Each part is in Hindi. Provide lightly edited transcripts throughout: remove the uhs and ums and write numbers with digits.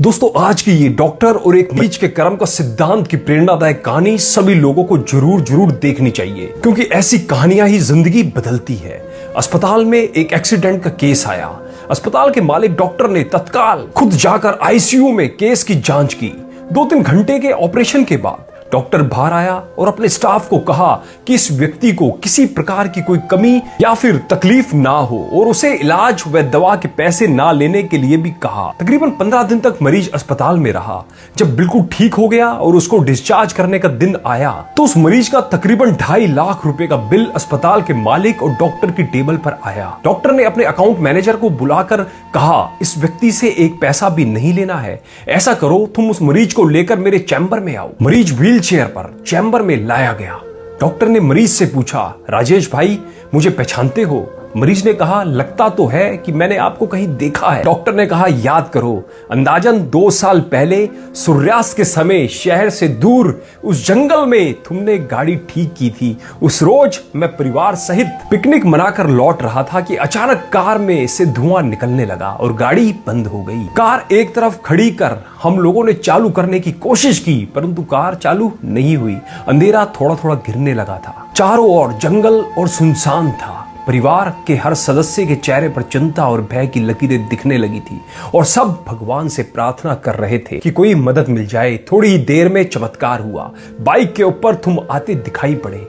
दोस्तों आज की ये डॉक्टर और एक मरीज के कर्म का सिद्धांत की प्रेरणादायक कहानी सभी लोगों को जरूर देखनी चाहिए, क्योंकि ऐसी कहानियां ही जिंदगी बदलती है। अस्पताल में एक एक्सीडेंट का केस आया। अस्पताल के मालिक डॉक्टर ने तत्काल खुद जाकर आईसीयू में केस की जांच की। 2-3 घंटे के ऑपरेशन के बाद डॉक्टर बाहर आया और अपने स्टाफ को कहा कि इस व्यक्ति को किसी प्रकार की कोई कमी या फिर तकलीफ ना हो और उसे इलाज व दवा के पैसे ना लेने के लिए भी कहा। तकरीबन 15 दिन तक मरीज अस्पताल में रहा। जब बिल्कुल ठीक हो गया और उसको डिस्चार्ज करने का दिन आया तो उस मरीज का तकरीबन 2.5 लाख रुपए का बिल अस्पताल के मालिक और डॉक्टर की टेबल पर आया। डॉक्टर ने अपने अकाउंट मैनेजर को बुलाकर कहा, इस व्यक्ति से एक पैसा भी नहीं लेना है। ऐसा करो, तुम उस मरीज को लेकर मेरे चैम्बर में आओ। मरीज व्हीलचेयर पर चैम्बर में लाया गया। डॉक्टर ने मरीज से पूछा, राजेश भाई मुझे पहचानते हो? मरीज ने कहा, लगता तो है कि मैंने आपको कहीं देखा है। डॉक्टर ने कहा, याद करो, अंदाजन 2 साल पहले सूर्यास्त के समय शहर से दूर उस जंगल में तुमने गाड़ी ठीक की थी। उस रोज मैं परिवार सहित पिकनिक मनाकर लौट रहा था कि अचानक कार में से धुआं निकलने लगा और गाड़ी बंद हो गई। कार एक तरफ खड़ी कर हम लोगों ने चालू करने की कोशिश की, परंतु कार चालू नहीं हुई। अंधेरा थोड़ा थोड़ा गिरने लगा था। चारों ओर जंगल और सुनसान था। परिवार के हर सदस्य के चेहरे पर चिंता और भय की लकीरें दिखने लगी थी और सब भगवान से प्रार्थना कर रहे थे कि कोई मदद मिल जाए। थोड़ी ही देर में चमत्कार हुआ। बाइक के ऊपर तुम आते दिखाई पड़े।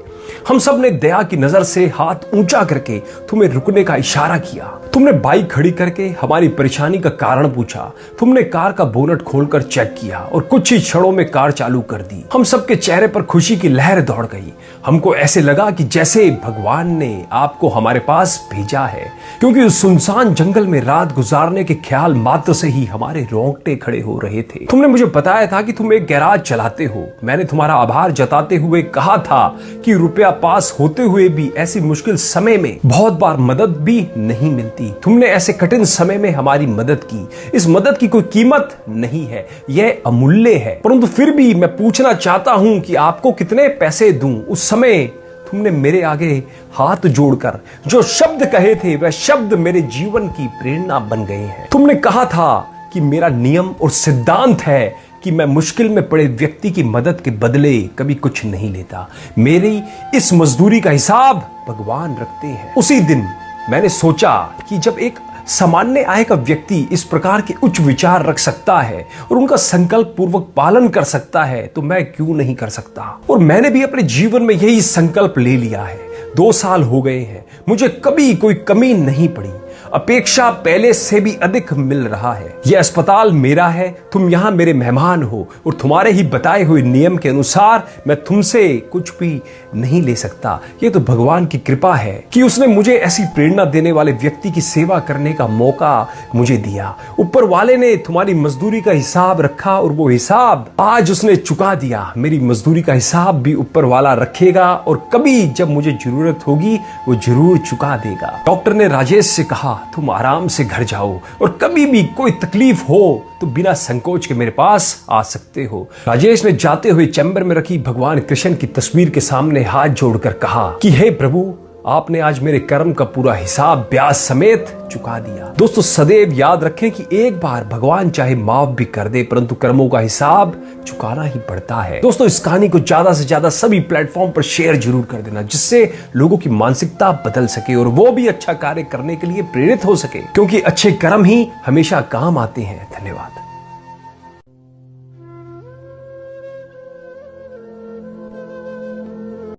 हम सब ने दया की नजर से हाथ ऊंचा करके तुम्हें रुकने का इशारा किया। तुमने बाइक खड़ी करके हमारी परेशानी का कारण पूछा। तुमने कार का बोनट खोलकर चेक किया और कुछ ही क्षणों में कार चालू कर दी। हम सबके चेहरे पर खुशी की लहर दौड़ गई। हमको ऐसे लगा कि जैसे भगवान ने आपको हमारे पास भेजा है, क्योंकि उस सुनसान जंगल में रात गुजारने के ख्याल मात्र से ही हमारे रोंगटे खड़े हो रहे थे। तुमने मुझे बताया था कि तुम एक गैराज चलाते हो। मैंने तुम्हारा आभार जताते हुए कहा था कि रुपया पास होते हुए भी ऐसी मुश्किल समय में बहुत बार मदद भी नहीं मिलती। तुमने ऐसे कठिन समय में हमारी मदद की। इस मदद की कोई कीमत नहीं है, यह अमूल्य है, परंतु फिर भी मैं पूछना चाहता हूं कि आपको कितने पैसे दूं। उस समय तुमने मेरे आगे हाथ जोड़कर जो शब्द कहे थे वह शब्द मेरे जीवन की प्रेरणा बन गए हैं। तुमने कहा था कि मेरा नियम और सिद्धांत है कि मैं मुश्किल में पड़े व्यक्ति की मदद के बदले कभी कुछ नहीं लेता। मेरी इस मजदूरी का हिसाब भगवान रखते हैं। उसी दिन मैंने सोचा कि जब एक सामान्य आय का व्यक्ति इस प्रकार के उच्च विचार रख सकता है और उनका संकल्प पूर्वक पालन कर सकता है तो मैं क्यों नहीं कर सकता। और मैंने भी अपने जीवन में यही संकल्प ले लिया है। 2 साल हो गए हैं, मुझे कभी कोई कमी नहीं पड़ी। अपेक्षा पहले से भी अधिक मिल रहा है। यह अस्पताल मेरा है, तुम यहाँ मेरे मेहमान हो और तुम्हारे ही बताए हुए नियम के अनुसार मैं तुमसे कुछ भी नहीं ले सकता। ये तो भगवान की कृपा है कि उसने मुझे ऐसी प्रेरणा देने वाले व्यक्ति की सेवा करने का मौका मुझे दिया। ऊपर वाले ने तुम्हारी मजदूरी का हिसाब रखा और वो हिसाब आज उसने चुका दिया। मेरी मजदूरी का हिसाब भी ऊपर वाला रखेगा और कभी जब मुझे जरूरत होगी वो जरूर चुका देगा। डॉक्टर ने राजेश से कहा, तुम आराम से घर जाओ और कभी भी कोई तकलीफ हो तो बिना संकोच के मेरे पास आ सकते हो। राजेश ने जाते हुए चैम्बर में रखी भगवान कृष्ण की तस्वीर के सामने हाथ जोड़कर कहा कि हे प्रभु, आपने आज मेरे कर्म का पूरा हिसाब ब्याज समेत चुका दिया। दोस्तों सदैव याद रखें कि एक बार भगवान चाहे माफ भी कर दे, परंतु कर्मों का हिसाब चुकाना ही पड़ता है। दोस्तों इस कहानी को ज्यादा से ज्यादा सभी प्लेटफॉर्म पर शेयर जरूर कर देना, जिससे लोगों की मानसिकता बदल सके और वो भी अच्छा कार्य करने के लिए प्रेरित हो सके, क्योंकि अच्छे कर्म ही हमेशा काम आते हैं। धन्यवाद।